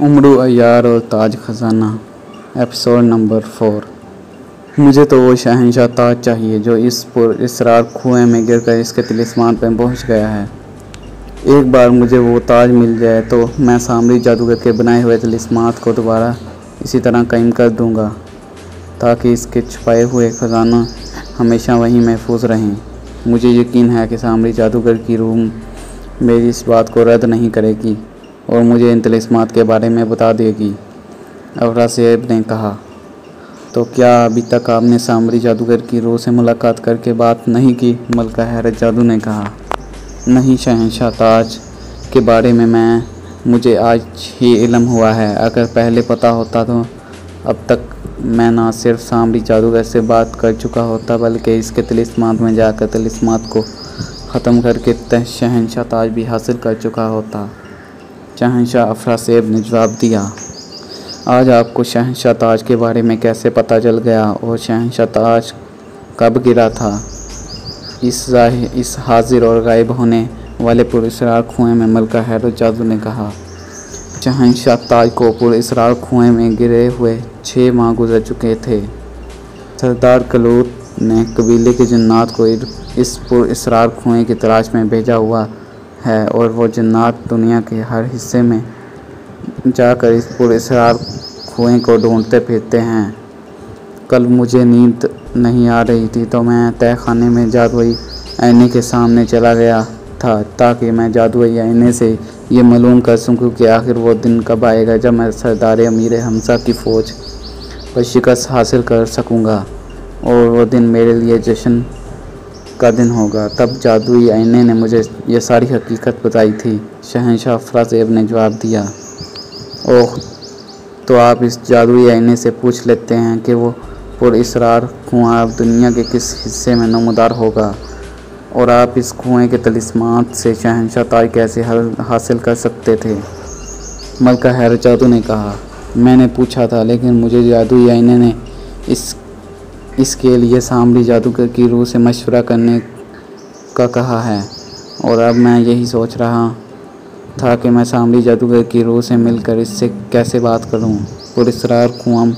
उमरू अय्यार और ताज खजाना episode number 4। मुझे तो वो शहंशाह ताज चाहिए जो इस पुरअसरार कुएं में गिरकर इसके तिलिस्मान पर पहुंच गया है। एक बार मुझे वो ताज मिल जाए तो मैं सामरी जादूगर के बनाए हुए तिलिस्मात को दोबारा इसी तरह कायम कर दूंगा ताकि इसके छुपाए हुए खजाना हमेशा वहीं महफूज रहें। मुझे यकीन है कि सामरी जादूगर की रूह मेरी इस बात को रद्द नहीं करेगी और मुझे इन तिलिस्मात के बारे में बता देगी। अफरासेब ने कहा, तो क्या अभी तक आपने सामरी जादूगर की रूह से मुलाकात करके बात नहीं की? मलका हैरत जादू ने कहा, नहीं शहंशाह ताज के बारे में मुझे आज ही इल्म हुआ है। अगर पहले पता होता तो अब तक मैं ना सिर्फ सामरी जादूगर से बात कर चुका होता बल्कि इसके तिलिस्मात में जाकर तिलिस्मात को ख़त्म करके शहंशाह ताज भी हासिल कर चुका होता। शहंशाह अफरासेब ने जवाब दिया, आज आपको शहंशाह ताज के बारे में कैसे पता चल गया और शहंशाह ताज कब गिरा था? इस हाजिर और गायब होने वाले पुरअसरार कुएं में मलका हैरत जादू ने कहा, शहंशाह ताज को पुरअसरार कुएं में गिरे हुए 6 माह गुजर चुके थे। सरदार कलूत ने कबीले के जन्नात को इस पुरअसरार कुएं की तलाश में भेजा हुआ है और वो जन्नात दुनिया के हर हिस्से में जाकर इस पुरअसरार कुएं को ढूंढते फिरते हैं। कल मुझे नींद नहीं आ रही थी तो मैं तहखाने में जादुई आईने के सामने चला गया था ताकि मैं जादुई आईने से ये मालूम कर सकूं कि आखिर वो दिन कब आएगा जब मैं सरदार अमीर हमजा की फ़ौज पर शिकस्त हासिल कर सकूंगा और वो दिन मेरे लिए जश्न का दिन होगा। तब जादुई आईने ने मुझे ये सारी हकीकत बताई थी। शहंशाह अफरासेब ने जवाब दिया, ओह, तो आप इस जादुई आईने से पूछ लेते हैं कि वो पुरअसरार कुआं अब दुनिया के किस हिस्से में नमूदार होगा और आप इस कुएं के तिलिस्मात से शहंशाह ताज कैसे हासिल कर सकते थे? मलका हैरत जादू ने कहा, मैंने पूछा था लेकिन मुझे जादुई आईने ने इसके लिए सामरी जादूगर की रूह से मशवरा करने का कहा है और अब मैं यही सोच रहा था कि मैं सामरी जादूगर की रूह से मिलकर इससे कैसे बात करूं। पुरअसरार कुआं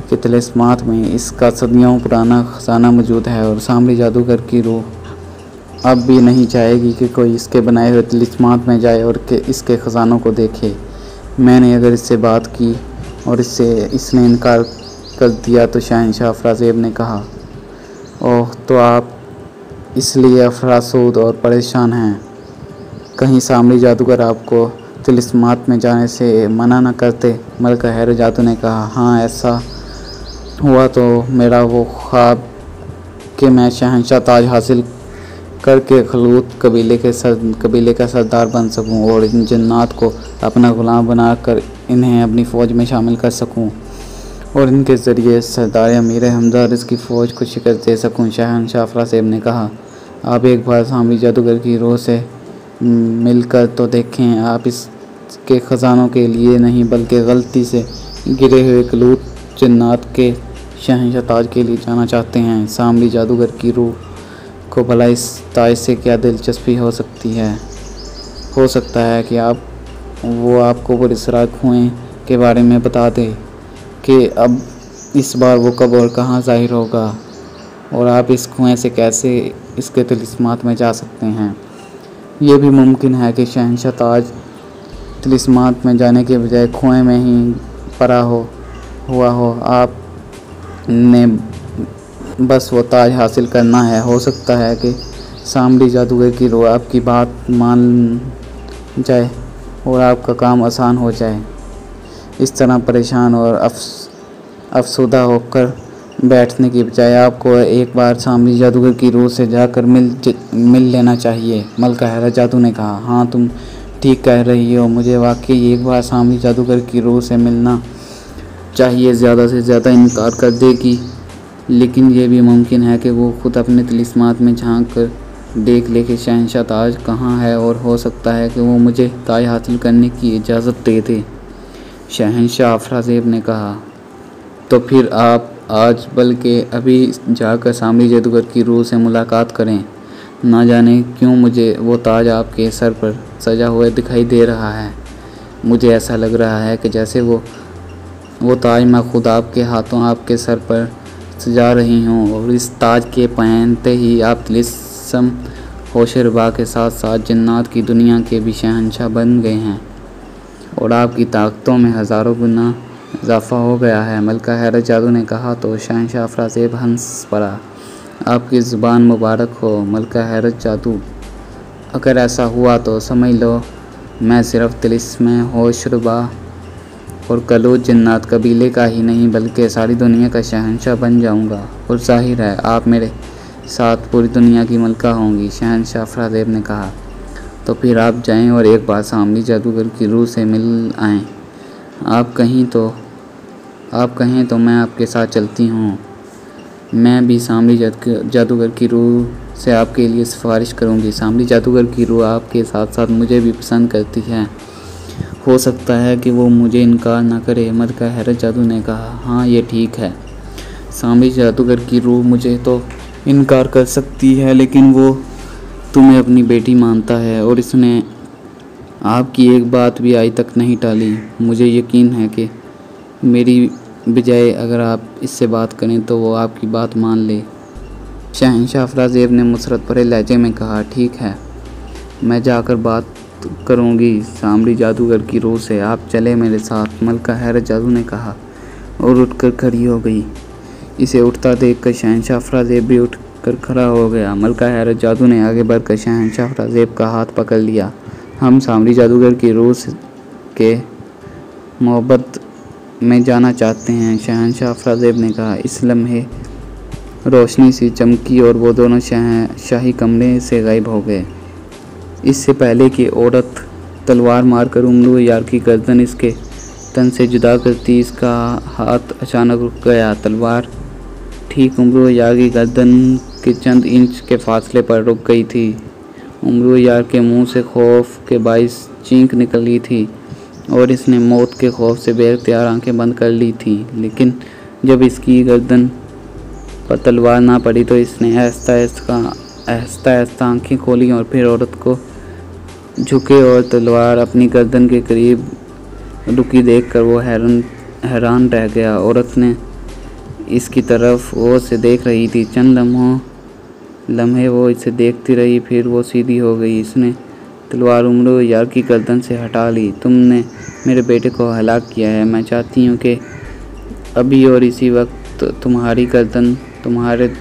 के तिलिस्मात में इसका सदियों पुराना खजाना मौजूद है और सामरी जादूगर की रूह अब भी नहीं चाहेगी कि कोई इसके बनाए हुए तिलिस्मात में जाए और इसके ख़जानों को देखे। मैंने अगर इससे बात की और इसने इनकार कर दिया तो शहंशाह अफरासेब ने कहा, ओह, तो आप इसलिए अफरासूद और परेशान हैं? कहीं सामरी जादूगर आपको तिलिस्मात में जाने से मना न करते? मलका हैरत जादू ने कहा, हाँ, ऐसा हुआ तो मेरा वो ख्वाब कि मैं शहंशाह ताज हासिल करके खलूत कबीले का सरदार बन सकूं और इन जन्नात को अपना ग़ुलाम बनाकर इन्हें अपनी फ़ौज में शामिल कर सकूं और इनके ज़रिए सरदार अमीर हमजा की फ़ौज को शिकस्त दे सकूं। शहंशाह अफरासेब ने कहा, आप एक बार सामरी जादूगर की रूह से मिलकर तो देखें। आप इसके ख़जानों के लिए नहीं बल्कि गलती से गिरे हुए खलूत जन्नात के शहंशाह ताज के लिए जाना चाहते हैं। सामरी जादूगर की रूह को भला इस ताज से क्या दिलचस्पी हो सकती है? हो सकता है कि वो आपको पुरअसरार कुएं के बारे में बता दे कि अब इस बार वो कब और कहाँ ज़ाहिर होगा और आप इस कुएं से कैसे इसके तिलिस्मात में जा सकते हैं। ये भी मुमकिन है कि शहंशाह ताज तिलिस्मात में जाने के बजाय कुएं में ही पड़ा हुआ हो। आपने बस वो ताज हासिल करना है। हो सकता है कि सामरी जादूगर की रूह आपकी बात मान जाए और आपका काम आसान हो जाए। इस तरह परेशान और अफसुदा होकर बैठने की बजाय आपको एक बार सामरी जादूगर की रूह से जाकर मिल लेना चाहिए। मलका हैरत जादू ने कहा, हाँ, तुम ठीक कह रही हो। मुझे वाकई एक बार सामरी जादूगर की रूह से मिलना चाहिए। ज़्यादा से ज़्यादा इनकार कर देगी, लेकिन ये भी मुमकिन है कि वो खुद अपने तिलिस्मात में झांक कर देख ले कि शहंशाह ताज कहाँ है और हो सकता है कि वो मुझे ताज हासिल करने की इजाज़त दे दे। शहंशाह अफरासेब ने कहा, तो फिर आप आज बल्कि अभी जाकर सामरी जादूगर की रूह से मुलाकात करें ना जाने क्यों मुझे वो ताज आपके सर पर सजा हुआ दिखाई दे रहा है। मुझे ऐसा लग रहा है कि जैसे वो ताज मैं खुद आपके हाथों आपके सर पर सजा रही हूँ, और इस ताज के पहनते ही आप तिलिस्म होशरुबा के साथ साथ जन्नत की दुनिया के भी शहंशाह बन गए हैं, और आपकी ताकतों में हज़ारों गुना इजाफा हो गया है। मलका हैरत जादू ने कहा तो शहंशाह अफराज़ेब हंस पड़ा। आपकी ज़ुबान मुबारक हो मलका हैरत जादू। अगर ऐसा हुआ तो समझ लो मैं सिर्फ तिलिस्म होशरुबा और कलूज जन्नत कबीले का ही नहीं बल्कि सारी दुनिया का शहंशाह बन जाऊंगा, और जाहिर है आप मेरे साथ पूरी दुनिया की मलका होंगी। शहंशाह अफराज़ेब ने कहा तो फिर आप जाएं और एक बार सामरी जादूगर की रूह से मिल आएं। आप कहें तो मैं आपके साथ चलती हूँ। मैं भी सामरी जादूगर की रूह से आपके लिए सिफारिश करूँगी। सामरी जादूगर की रूह आपके साथ साथ मुझे भी पसंद करती है, हो सकता है कि वो मुझे इनकार ना करे। मलका हैरत जादू ने कहा हाँ ये ठीक है, सामरी जादूगर की रूह मुझे तो इनकार कर सकती है, लेकिन वो तुम्हें अपनी बेटी मानता है और इसने आपकी एक बात भी आज तक नहीं टाली। मुझे यकीन है कि मेरी बजाय अगर आप इससे बात करें तो वो आपकी बात मान ले। शहंशाह अफराज़ेब ने मुसरत भरे लहजे में कहा ठीक है, मैं जाकर बात करूंगी सामरी जादूगर की रूह से। आप चले मेरे साथ। मलका हैरत जादू ने कहा और उठकर खड़ी हो गई। इसे उठता देखकर शहंशाह अफराज़ेब भी उठकर खड़ा हो गया। मलका हैरत जादू ने आगे बढ़कर शहंशाह अफराज़ेब का हाथ पकड़ लिया। हम सामरी जादूगर की रूह के मोहब्बत में जाना चाहते हैं, शहंशाह अफराज़ेब ने कहा। इस लम्हे रोशनी सी चमकी और वो दोनों शाही कमरे से गायब हो गए। इससे पहले कि औरत तलवार मारकर उम्र यार की गर्दन इसके तन से जुदा करती, इसका हाथ अचानक रुक गया। तलवार ठीक उम्र यार की गर्दन के चंद इंच के फासले पर रुक गई थी। उम्र यार के मुंह से खौफ के बाइस चीख निकली थी और इसने मौत के खौफ से बेख्तियार आंखें बंद कर ली थी। लेकिन जब इसकी गर्दन पर तलवार ना पड़ी तो इसने आहिस्ता आहिस्ता आंखें खोली और फिर औरत को झुके और तलवार अपनी गर्दन के करीब रुकी देखकर वो हैरान रह गया। औरत ने इसकी तरफ गौर से देख रही थी। चंद लम्हे वो इसे देखती रही, फिर वो सीधी हो गई। इसने तलवार उम्र यार की गर्दन से हटा ली। तुमने मेरे बेटे को हलाक किया है। मैं चाहती हूँ कि अभी और इसी वक्त तुम्हारी गर्दन तुम्हारे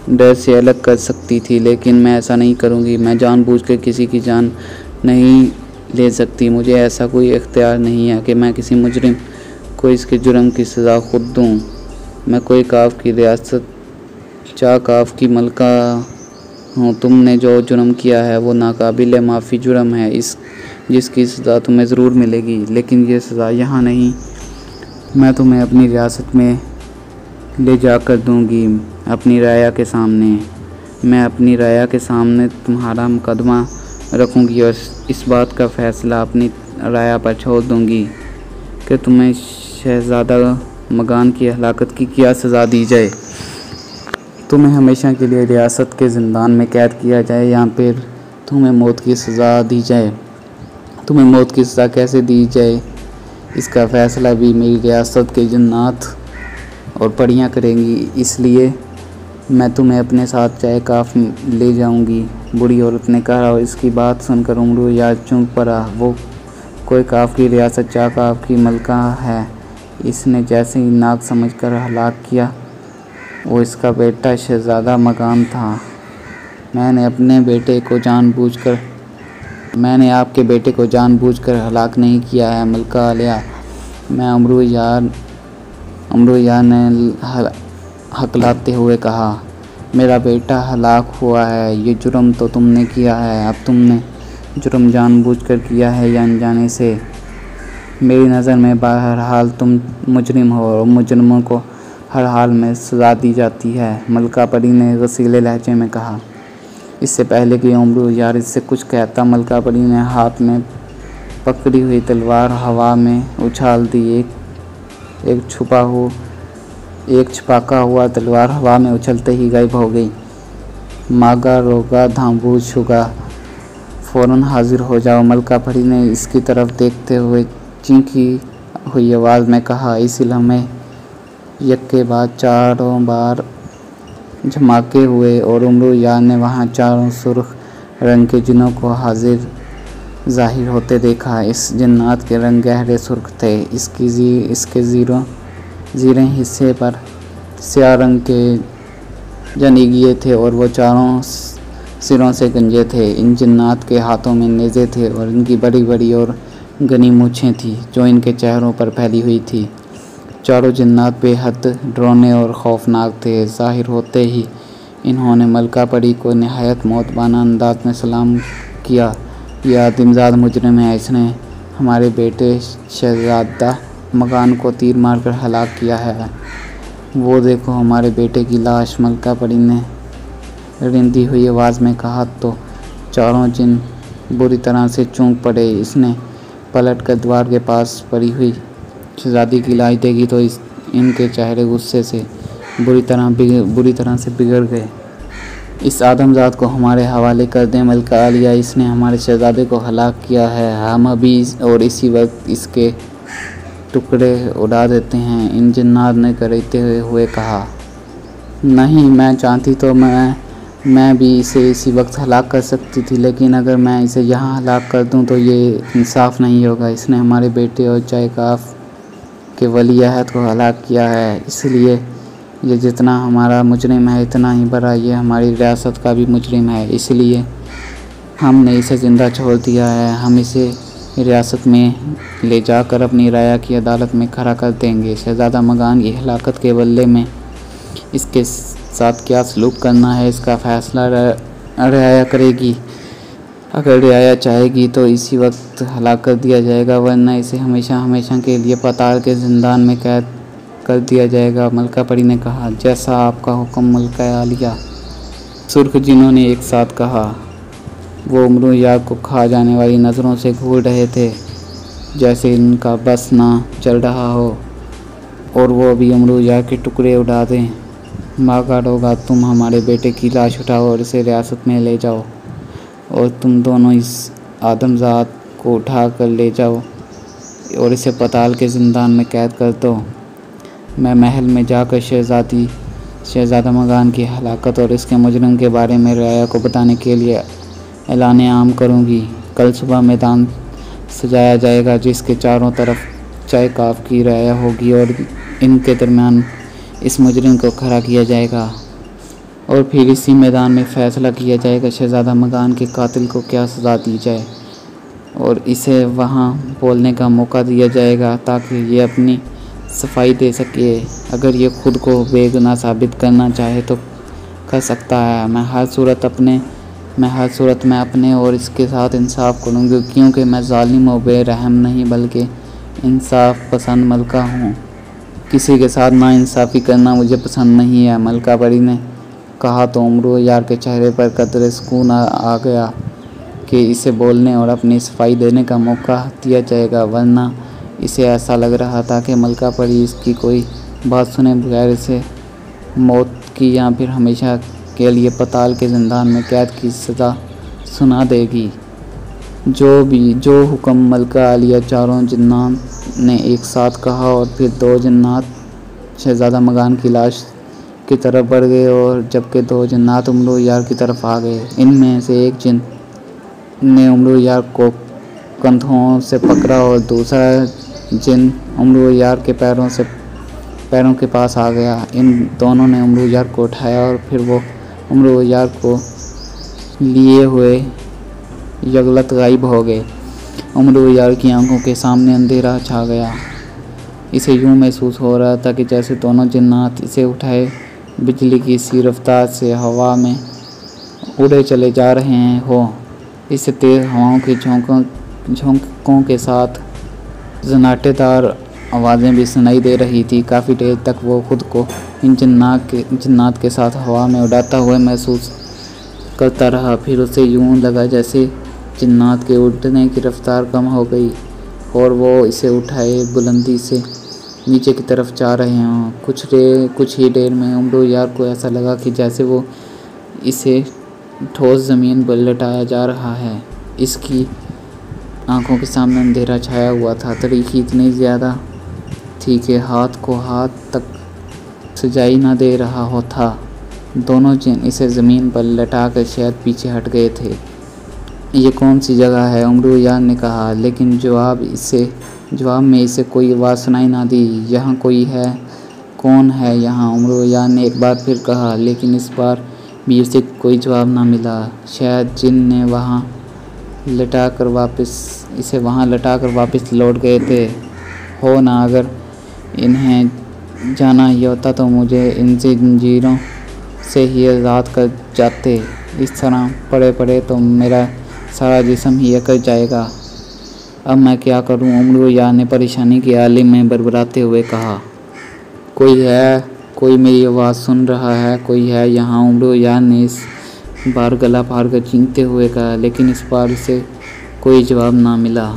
डर से अलग कर सकती थी, लेकिन मैं ऐसा नहीं करूँगी। मैं जानबूझकर किसी की जान नहीं ले सकती। मुझे ऐसा कोई इख्तियार नहीं है कि मैं किसी मुजरिम को इसके जुर्म की सज़ा खुद दूँ। मैं कोई काफ की रियासत काफ की मलका हूँ। तुमने जो जुर्म किया है वो नाकाबिल माफ़ी जुर्म है, जिसकी सज़ा तुम्हें ज़रूर मिलेगी, लेकिन ये सज़ा यहाँ नहीं। मैं तुम्हें अपनी रियासत में ले जाकर दूँगी, अपनी राया के सामने। मैं अपनी राया के सामने तुम्हारा मुकदमा रखूँगी और इस बात का फ़ैसला अपनी राया पर छोड़ दूँगी कि तुम्हें शहज़ादा मगान की हलाकत की क्या सज़ा दी जाए। तुम्हें हमेशा के लिए रियासत के ज़िंदान में कैद किया जाए या फिर तुम्हें मौत की सज़ा दी जाए। तुम्हें मौत की सज़ा कैसे दी जाए इसका फ़ैसला भी मेरी रियासत के जन्नात और परियां करेंगी, इसलिए मैं तुम्हें अपने साथ चाय काफ ले जाऊंगी। बूढ़ी औरत ने कहा और इसकी बात सुनकर उम्र यार चौंक पड़ा। वो कोई काफ की रियासत काफ की मलका है। इसने जैसे ही नाक समझकर हलाक किया, वो इसका बेटा शहज़ादा मकान था। मैंने आपके बेटे को जानबूझकर हलाक नहीं किया है मलका आलिया। मैं उम्र यार ने हकलाते हुए कहा, मेरा बेटा हलाक हुआ है। ये जुर्म तो तुमने किया है। अब तुमने जुर्म जानबूझकर किया है या अनजाने से। मेरी नज़र में बहरहाल तुम मुजरिम हो और मुजरिमों को हर हाल में सज़ा दी जाती है, मलका परी ने गसीले लहजे में कहा। इससे पहले कि उम्र यार इससे कुछ कहता, मलका परी ने हाथ में पकड़ी हुई तलवार हवा में उछाल दी। एक छुपाका हुआ तलवार हवा में उछलते ही गायब हो गई। मागा रोगा धांबू छुगा फ़ौरन हाजिर हो जाओ। मलका परी ने इसकी तरफ देखते हुए चीखी हुई आवाज़ में कहा। इसी लम्हे यक्के बाद चारों बार झमाके हुए और उमरू यार ने वहाँ चारों सुर्ख रंग के जिनों को हाजिर ज़ाहिर होते देखा। इस जन्नात के रंग गहरे सुर्ख थे। इसके ज़ीरे हिस्से पर स्याह रंग के जनीगिए थे और वो चारों सिरों से गंजे थे। इन जन्नात के हाथों में नेज़े थे और इनकी बड़ी बड़ी और घनी मूँछें थीं जो इनके चेहरों पर फैली हुई थी। चारों जन्नात बेहद डरावने और खौफनाक थे। ज़ाहिर होते ही इन्होंने मलका परी को निहायत मौतबाना अंदाज में सलाम किया। यह आदिमजाद मुजरिम है, इसने हमारे बेटे शहज़ादा मकान को तीर मारकर हलाक किया है। वो देखो हमारे बेटे की लाश, मलका परी ने रिंधी हुई आवाज़ में कहा तो चारों जिन बुरी तरह से चौंक पड़े। इसने पलट कर द्वार के पास पड़ी हुई शहज़ादी की लाश देखी तो इनके चेहरे गुस्से से बुरी तरह से बिगड़ गए। इस आदमजात को हमारे हवाले कर दें मलका आलिया, इसने हमारे शहज़ादे को हलाक किया है। हम अभी और इसी वक्त इसके टुकड़े उड़ा देते हैं। इन जिन्नात ने करते हुए कहा। नहीं, मैं चाहती तो मैं भी इसे इसी वक्त हलाक कर सकती थी, लेकिन अगर मैं इसे यहाँ हलाक कर दूँ तो ये इंसाफ नहीं होगा। इसने हमारे बेटे और चायकाफ के वली अहद को हलाक किया है, इसलिए ये जितना हमारा मुजरिम है इतना ही बड़ा ये हमारी रियासत का भी मुजरिम है, इसलिए हमने इसे ज़िंदा छोड़ दिया है। हम इसे रियासत में ले जाकर अपनी राया की अदालत में खड़ा कर देंगे। शहज़ादा मकान की हलाकत के बदले में इसके साथ क्या सलूक करना है इसका फ़ैसला रियाया करेगी। अगर रियाया चाहेगी तो इसी वक्त हलाक कर दिया जाएगा, वरना इसे हमेशा हमेशा के लिए पताल के ज़िंदान में कैद कर दिया जाएगा। मलका परी ने कहा। जैसा आपका हुक्म मलका आलिया, सुर्ख जिन्हों ने एक साथ कहा। वो उमरू यार को खा जाने वाली नज़रों से घूर रहे थे, जैसे इनका बस ना चल रहा हो और वो अभी उमरू यार के टुकड़े उड़ा दें। मागा डोगा, तुम हमारे बेटे की लाश उठाओ और इसे रियासत में ले जाओ, और तुम दोनों इस आदमजात को उठा कर ले जाओ और इसे पताल के ज़िंदान में कैद कर दो। मैं महल में जाकर शहज़ादा मकान की हलाकत और इसके मुजरिम के बारे में राया को बताने के लिए ऐलान आम करूँगी। कल सुबह मैदान सजाया जाएगा जिसके चारों तरफ चायकाफ की राया होगी और इनके दरमियान इस मुजरिम को खड़ा किया जाएगा और फिर इसी मैदान में फ़ैसला किया जाएगा शहज़ादा मकान के कातिल को क्या सज़ा दी जाए और इसे वहाँ बोलने का मौका दिया जाएगा ताकि ये अपनी सफाई दे सके। अगर ये खुद को बेगुनाह साबित करना चाहे तो कर सकता है। मैं हर सूरत में अपने और इसके साथ इंसाफ करूँगी, क्योंकि मैं ज़ालिम और बेरहम नहीं बल्कि इंसाफ पसंद मलका हूँ। किसी के साथ नाइंसाफ़ी करना मुझे पसंद नहीं है। मलका परी ने कहा तो उमरू यार के चेहरे पर कदरे सुकून आ गया कि इसे बोलने और अपनी सफाई देने का मौका दिया जाएगा, वरना इसे ऐसा लग रहा था कि मलका परी इसकी कोई बात सुने बगैर इसे मौत की या फिर हमेशा के लिए पताल के ज़िंदान में कैद की सज़ा सुना देगी। जो हुक्म मलका आलिया, चारों जिन्नात ने एक साथ कहा और फिर दो जिन्नात शहज़ादा मकान की लाश की तरफ बढ़ गए और जबकि दो जिन्नात उमरू यार की तरफ आ गए। इनमें से एक जिन ने उमरू यार को कंधों से पकड़ा और दूसरा जिन उमरू यार के पैरों के पास आ गया। इन दोनों ने उमरू यार को उठाया और फिर वो उमरू यार को लिए हुए यगलत गायब हो गए। उमरू यार की आंखों के सामने अंधेरा छा गया। इसे यूँ महसूस हो रहा था कि जैसे दोनों जिन्नात इसे उठाए बिजली की सी रफ्तार से हवा में उड़े चले जा रहे हो। इससे तेज़ हवाओं के झोंकों के साथ जनाटेदार आवाज़ें भी सुनाई दे रही थी। काफ़ी देर तक वो खुद को इन जिन्नात के साथ हवा में उड़ाता हुआ महसूस करता रहा। फिर उसे यूँ लगा जैसे जिन्नात के उड़ने की रफ्तार कम हो गई और वो इसे उठाए बुलंदी से नीचे की तरफ जा रहे हों। कुछ ही देर में उमरू यार को ऐसा लगा कि जैसे वो इसे ठोस ज़मीन पर लटाया जा रहा है। इसकी आंखों के सामने अंधेरा छाया हुआ था। तारीकी इतनी ज़्यादा थी कि हाथ को हाथ तक सजाई न दे रहा हो था। दोनों जिन इसे ज़मीन पर लटाकर शायद पीछे हट गए थे। ये कौन सी जगह है? उमरो ने कहा, लेकिन जवाब में इसे कोई आवाज़ सुनाई ना दी। यहाँ कोई है? कौन है यहाँ? उमरो ने एक बार फिर कहा, लेकिन इस बार भी उसे कोई जवाब ना मिला। शायद जिन ने इसे वहाँ लटाकर वापस लौट गए थे। हो ना, अगर इन्हें जाना ही होता तो मुझे इन जंजीरों से ही आज़ाद कर जाते। इस तरह पड़े पड़े तो मेरा सारा जिस्म ही अकड़ जाएगा। अब मैं क्या करूं? उमरो ने परेशानी के आले में बड़बड़ाते हुए कहा। कोई है? कोई मेरी आवाज़ सुन रहा है? कोई है यहाँ? उमरो ने इस बार गला फाड़ कर चीखते हुए कहा, लेकिन इस बार इसे कोई जवाब ना मिला।